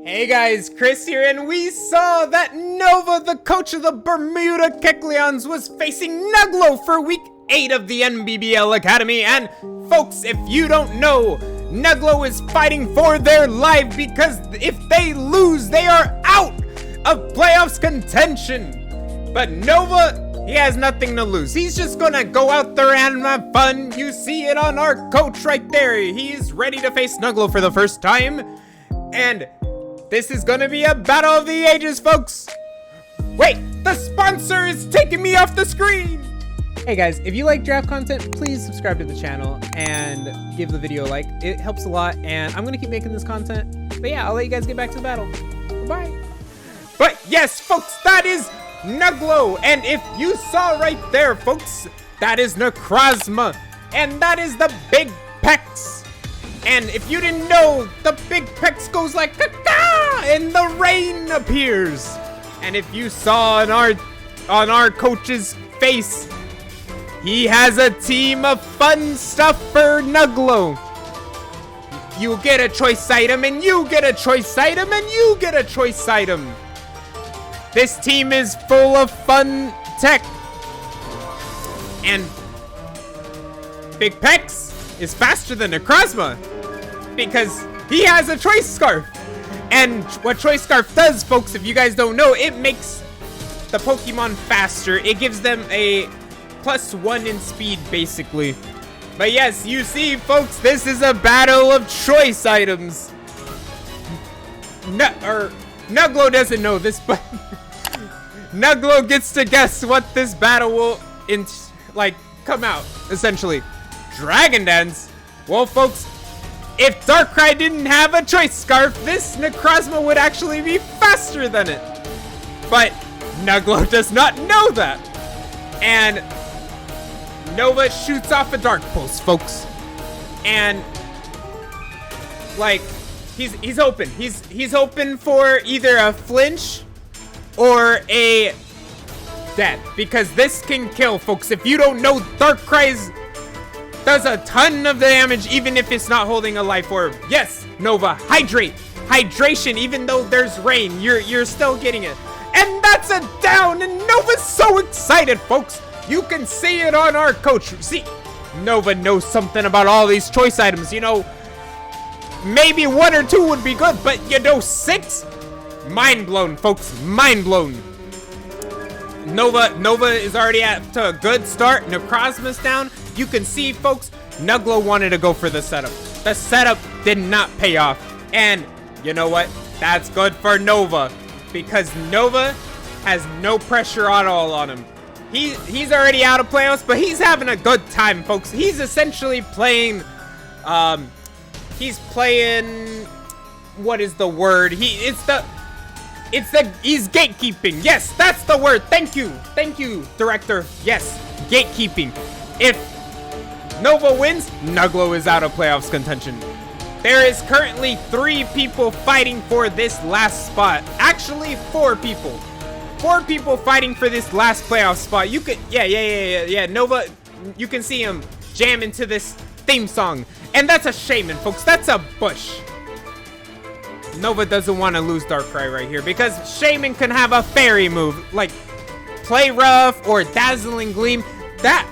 Hey guys, Chris here, and we saw that Nova, the coach of the Bermuda Kecleons, was facing Nugglo for week 8 of the NBBL Academy. And folks, if you don't know, Nugglo is fighting for their life because if they lose, they are out of playoffs contention. But Nova, he has nothing to lose. He's just gonna go out there and have fun. You see it on our coach right there. He's ready to face Nugglo for the first time. And this is gonna be a battle of the ages, folks. Wait, the sponsor is taking me off the screen. Hey guys, if you like draft content, please subscribe to the channel and give the video a like. It helps a lot, and I'm gonna keep making this content. But yeah, I'll let you guys get back to the battle. Bye. But yes, folks, that is Nugglo. And if you saw right there, folks, that is Necrozma. And that is the Big Pecs. And if you didn't know, the Big Pecs goes like caca, and the rain appears. And if you saw on our coach's face, he has a team of fun stuff for Nugglo. You get a choice item, and you get a choice item, and you get a choice item. This team is full of fun tech. And Big Pecs is faster than Necrozma because he has a choice scarf. And what choice scarf does, folks, if you guys don't know, it makes the Pokemon faster. It gives them a +1 in speed, basically. But yes, you see, folks, this is a battle of choice items. Nugglo doesn't know this, but Nugglo gets to guess what this battle will come out, essentially. Dragon Dance? Well, folks, if Darkrai didn't have a choice scarf, this Necrozma would actually be faster than it. But Nugglo does not know that. And Nova shoots off a Dark Pulse, folks. And he's open. He's open for either a flinch or a death, because this can kill, folks. If you don't know, Darkrai does a ton of damage even if it's not holding a life orb. Yes, Nova, hydrate. Hydration, even though there's rain, you're still getting it. And that's a down, and Nova's so excited, folks. You can see it on our coach. See, Nova knows something about all these choice items. You know, maybe 1 or 2 would be good, but you know, 6? Mind blown, folks, mind blown. Nova is already to a good start. Necrozma's down. You can see, folks, Nugglo wanted to go for the setup. The setup did not pay off. And you know what? That's good for Nova, because Nova has no pressure at all on him. He's already out of playoffs, but he's having a good time, folks. He's essentially playing, he's what is the word? He's gatekeeping. Yes, that's the word. Thank you, director. Yes, gatekeeping. If Nova wins, Nugglo is out of playoffs contention. There is currently 3 people fighting for this last spot. Actually, 4 people. 4 people fighting for this last playoff spot. You could, yeah. Nova, you can see him jam into this theme song. And that's a Shaman, folks. That's a bush. Nova doesn't want to lose Darkrai right here because Shaman can have a fairy move like Play Rough or Dazzling Gleam. That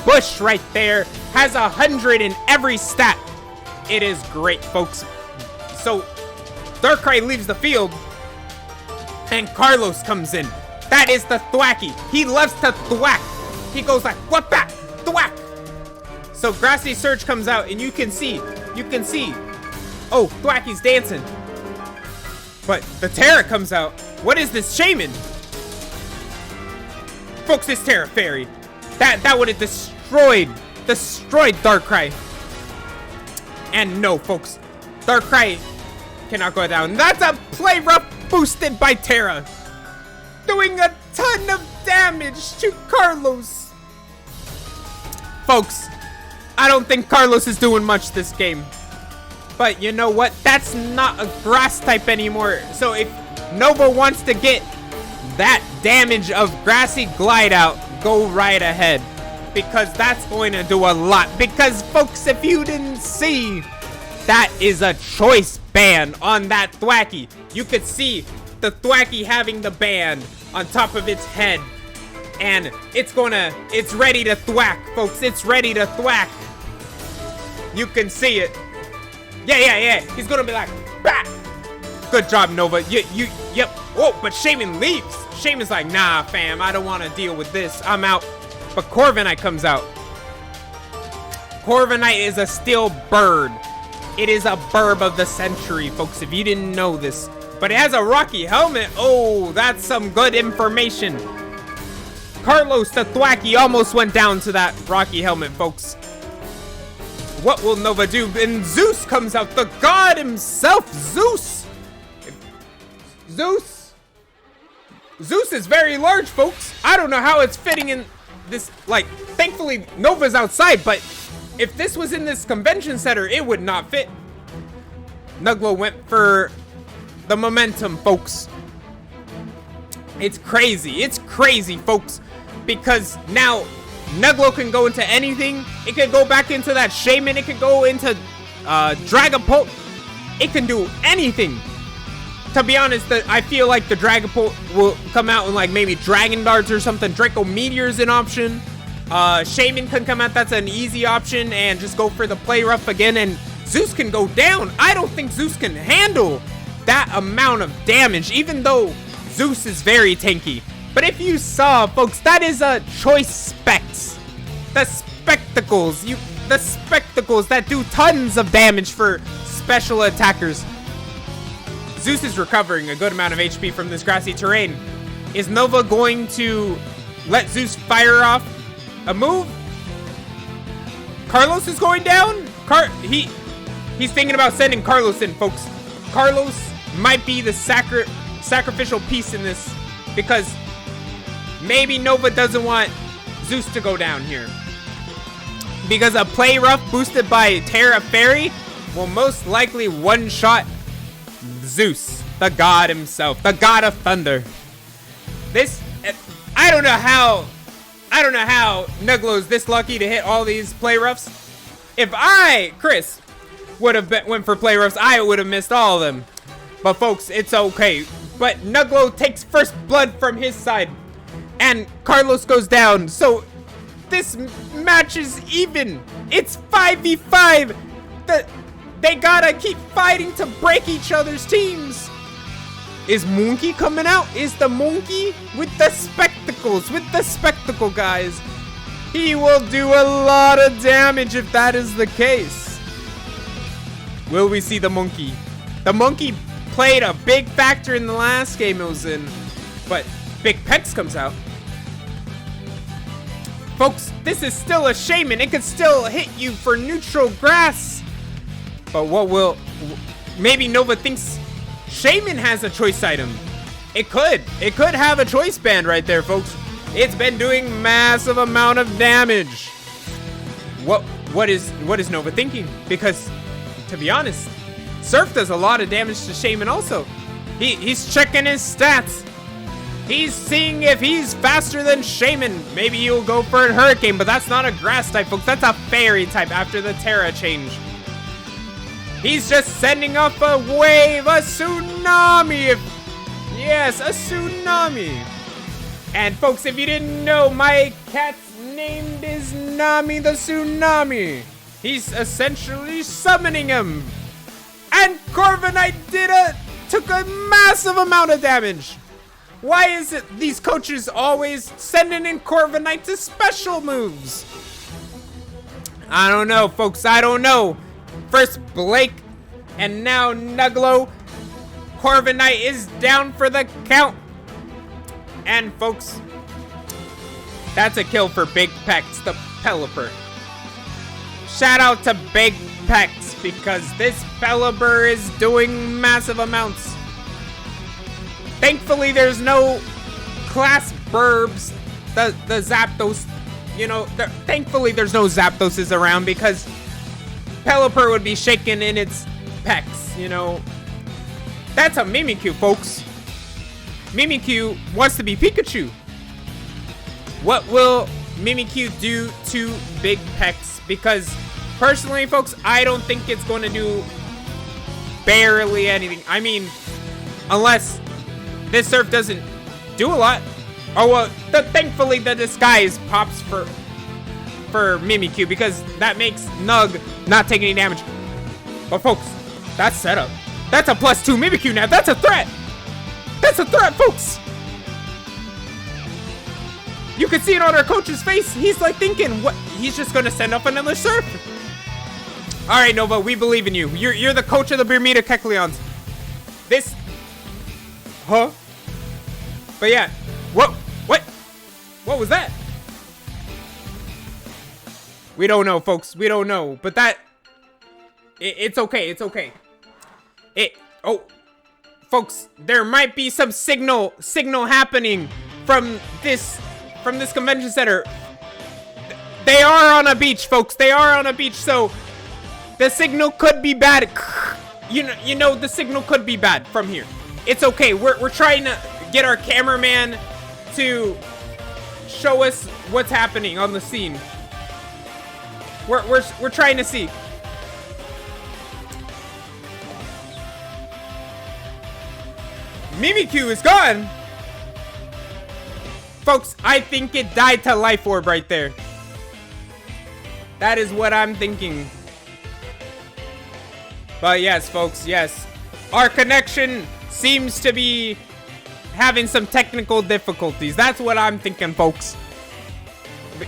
bush right there has 100 in every stat. It is great, folks. So Darkrai leaves the field and Carlos comes in. That is the Thwacky. He loves to thwack. He goes like, what back? Thwack. So Grassy Surge comes out, and you can see. Oh, Thwacky's dancing. But the Terra comes out. What is this Shaman? Folks, this Terra Fairy. That would have destroyed Darkrai. And no, folks, Darkrai cannot go down. That's a Play Rough boosted by Terra, doing a ton of damage to Carlos. Folks, I don't think Carlos is doing much this game. But you know what? That's not a grass type anymore. So if Nova wants to get that damage of Grassy Glide out, go right ahead, because that's going to do a lot. Because, folks, if you didn't see, that is a choice band on that Thwacky. You could see the Thwacky having the band on top of its head. And it's ready to thwack, folks. It's ready to thwack. You can see it. Yeah. He's gonna be like, bah! Good job, Nova. Yep. Oh, but Shaman leaves. Shaman's like, nah, fam, I don't want to deal with this. I'm out. But Corviknight comes out. Corviknight is a steel bird. It is a burb of the century, folks, if you didn't know this. But it has a rocky helmet. Oh, that's some good information. Carlos the Thwacky almost went down to that rocky helmet, folks. What will Nova do? And Zeus comes out, the god himself, Zeus. Zeus is very large, folks. I don't know how it's fitting in this, like, thankfully Nova's outside, but if this was in this convention center, it would not fit. Nugglo went for the momentum, folks. It's crazy, folks, because now Nugglo can go into anything. It could go back into that Shaman. It could go into Dragapult. It can do anything. To be honest, I feel like the Dragapult will come out in like maybe Dragon Darts or something. Draco Meteor's an option. Shaman can come out. That's an easy option. And just go for the Play Rough again. And Zeus can go down. I don't think Zeus can handle that amount of damage, even though Zeus is very tanky. But if you saw, folks, that is a choice specs. The spectacles. The spectacles that do tons of damage for special attackers. Zeus is recovering a good amount of HP from this grassy terrain. Is Nova going to let Zeus fire off a move? Carlos is going down? He's thinking about sending Carlos in, folks. Carlos might be the sacrificial piece in this, because maybe Nova doesn't want Zeus to go down here. Because a Play Rough boosted by Terra Fairy will most likely one-shot Zeus, the god himself, the god of thunder. I don't know how Nugglo's this lucky to hit all these Play Roughs. If Chris, would have went for Play Roughs, I would have missed all of them. But folks, it's okay. But Nugglo takes first blood from his side, and Carlos goes down. So this match is even. It's 5v5. They gotta keep fighting to break each other's teams. Is Monkey coming out? Is the Monkey with the spectacles? With the spectacle, guys. He will do a lot of damage if that is the case. Will we see the Monkey? The Monkey played a big factor in the last game it was in. But Big Pex comes out. Folks, this is still a Shaman. It could still hit you for neutral grass. But maybe Nova thinks Shaman has a choice item. It could have a choice band right there, folks. It's been doing massive amount of damage. What is Nova thinking? Because, to be honest, Surf does a lot of damage to Shaman also. He's checking his stats. He's seeing if he's faster than Shaman. Maybe he'll go for a Hurricane, but that's not a grass type, folks. That's a fairy type after the Terra change. He's just sending off a wave, a tsunami. Yes, a tsunami. And folks, if you didn't know, my cat's name is Nami the Tsunami. He's essentially summoning him. And Corviknight took a massive amount of damage. Why is it these coaches always sending in Corviknight to special moves? I don't know, folks. I don't know. First Blake, and now Nugglo. Corviknight is down for the count. And folks, that's a kill for Big Pex, the Pelipper. Shout out to Big Pex, because this Pelipper is doing massive amounts. Thankfully, there's no class burbs, the Zapdos, thankfully there's no Zapdoses around, because Pelipper would be shaken in its pecs, That's a Mimikyu, folks. Mimikyu wants to be Pikachu. What will Mimikyu do to Big Pex? Because, personally, folks, I don't think it's going to do barely anything. I mean, unless this surf doesn't do a lot. Oh, well, thankfully the disguise pops for Mimikyu, because that makes Nug not take any damage. But folks, that's setup. That's a +2 Mimikyu now. That's a threat. That's a threat, folks. You can see it on our coach's face. He's like thinking, what? He's just gonna send up another surf. All right, Nova, we believe in you. You're the coach of the Bermuda Kecleons. This, huh? But yeah, what was that? We don't know, folks. We don't know. But it's okay. It's okay. Folks, there might be some signal happening from this convention center. They are on a beach, folks. They are on a beach, so the signal could be bad. You know, the signal could be bad from here. It's okay. We're trying to get our cameraman to show us what's happening on the scene. We're trying to see. Mimikyu is gone. Folks, I think it died to Life Orb right there. That is what I'm thinking. But yes, folks, yes. Our connection seems to be having some technical difficulties. That's what I'm thinking, folks.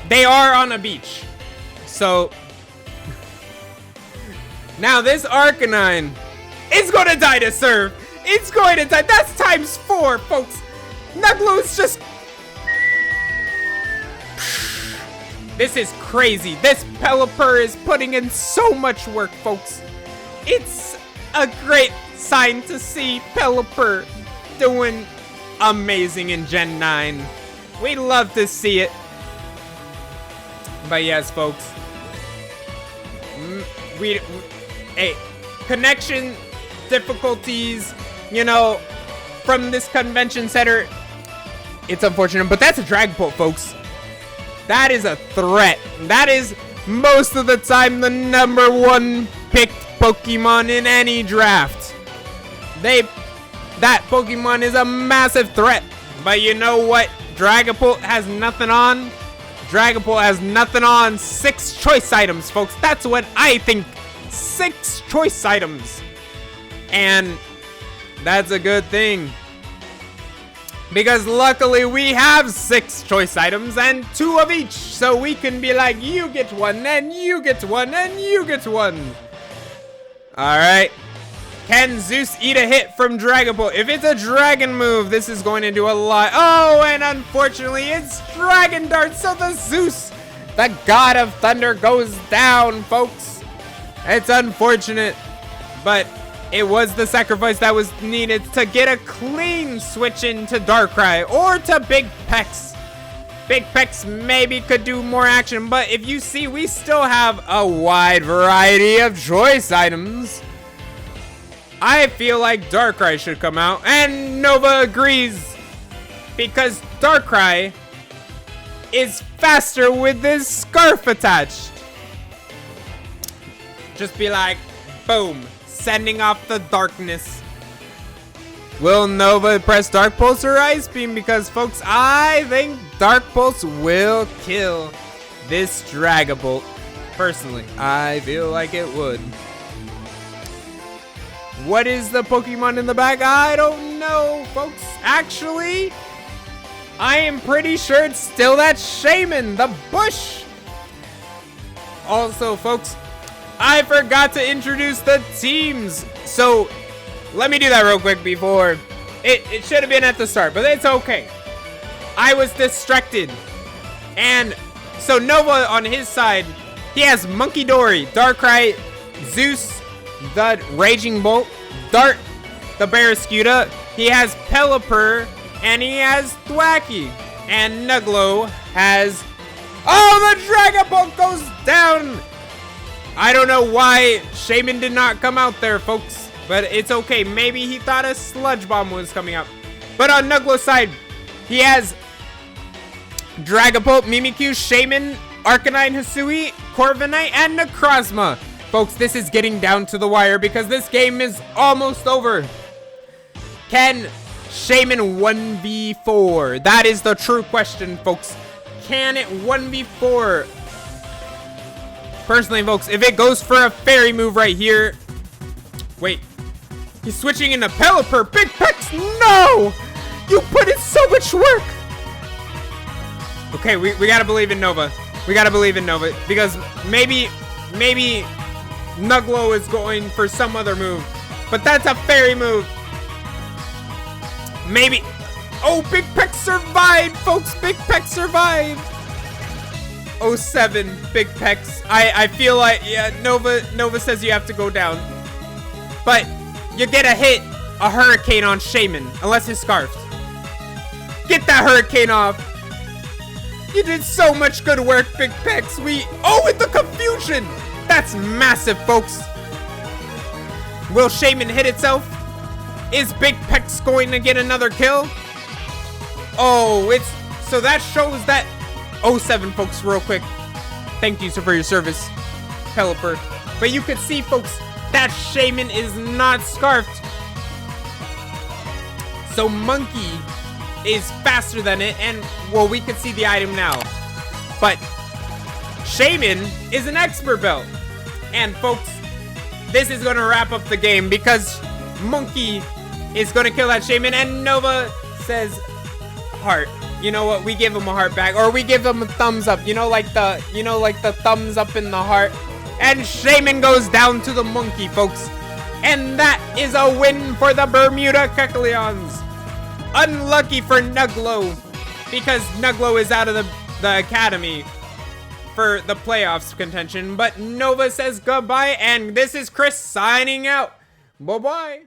They are on a beach. So now this Arcanine is going to die to serve. It's going to die. That's ×4, folks. Nugglo is just... This is crazy. This Pelipper is putting in so much work, folks. It's a great sign to see Pelipper doing amazing in Gen 9. We love to see it. But yes, folks. Connection difficulties, you know, from this convention center. It's unfortunate, but that's a Dragapult, folks. That is a threat. That is most of the time the #1 picked Pokemon in any draft. That Pokemon is a massive threat. But you know what Dragapult has nothing on? Dragapult has nothing on 6 choice items, folks. That's what I think. 6 choice items. And that's a good thing. Because luckily we have 6 choice items and 2 of each. So we can be like, you get 1, and you get 1, and you get 1. Alright. Can Zeus eat a hit from Dragapult? If it's a dragon move, this is going to do a lot. Oh, and unfortunately, it's Dragon Dart. So the Zeus, the god of thunder, goes down, folks. It's unfortunate, but it was the sacrifice that was needed to get a clean switch into Darkrai or to Big Pex. Big Pex maybe could do more action, but if you see, we still have a wide variety of choice items. I feel like Darkrai should come out, and Nova agrees, because Darkrai is faster with this scarf attached. Just be like, boom, sending off the darkness. Will Nova press Dark Pulse or Ice Beam? Because, folks, I think Dark Pulse will kill this Dragapult. Personally, I feel like it would. What is the Pokemon in the back? I don't know, folks. Actually, I am pretty sure it's still that Shaman, the bush. Also, folks, I forgot to introduce the teams. So, let me do that real quick before. It should have been at the start, but it's okay. I was distracted. And so Nova on his side, he has Monkey Dory, Darkrai, Zeus, the Raging Bolt, Dart, the Barraskewda. He has Pelipper, and he has Thwackey. And Nugglo has... Oh, the Dragapult goes down! I don't know why Shaman did not come out there, folks. But it's okay. Maybe he thought a Sludge Bomb was coming out. But on Nugglo's side, he has Dragapult, Mimikyu, Shaman, Arcanine, Hisui, Corviknight, and Necrozma. Folks, this is getting down to the wire because this game is almost over. Can Shaman 1v4? That is the true question, folks. Can it 1v4? Personally, folks, if it goes for a fairy move right here... Wait. He's switching into Pelipper. Big Pecs, no! You put in so much work! Okay, we gotta believe in Nova. We gotta believe in Nova. Because maybe Nugglo is going for some other move. But that's a fairy move. Maybe. Oh, Big Pecs survived, folks. Big Pecs survived. 07, Big Pecs. I feel like, yeah, Nova says you have to go down. But you get a hurricane on Shaman, unless he's scarfed. Get that hurricane off. You did so much good work, Big Pecs. Oh, with the confusion. That's massive, folks. Will Shaman hit itself? Is Big Pecs going to get another kill? Oh, so that shows that 07, folks, real quick. Thank you for your service, Pelipper. But you can see, folks, that Shaman is not scarfed. So Monkey is faster than it, and, well, we can see the item now. But Shaman is an expert belt. And, folks, this is going to wrap up the game because Monkey is going to kill that Shaman, and Nova says heart. You know what? We give him a heart back, or we give him a thumbs up. You know, like the thumbs up in the heart. And Shaman goes down to the Monkey, folks. And that is a win for the Bermuda Kecleons. Unlucky for Nugglo, because Nugglo is out of the Academy for the playoffs contention. But Nova says goodbye, and this is Chris signing out. Bye-bye.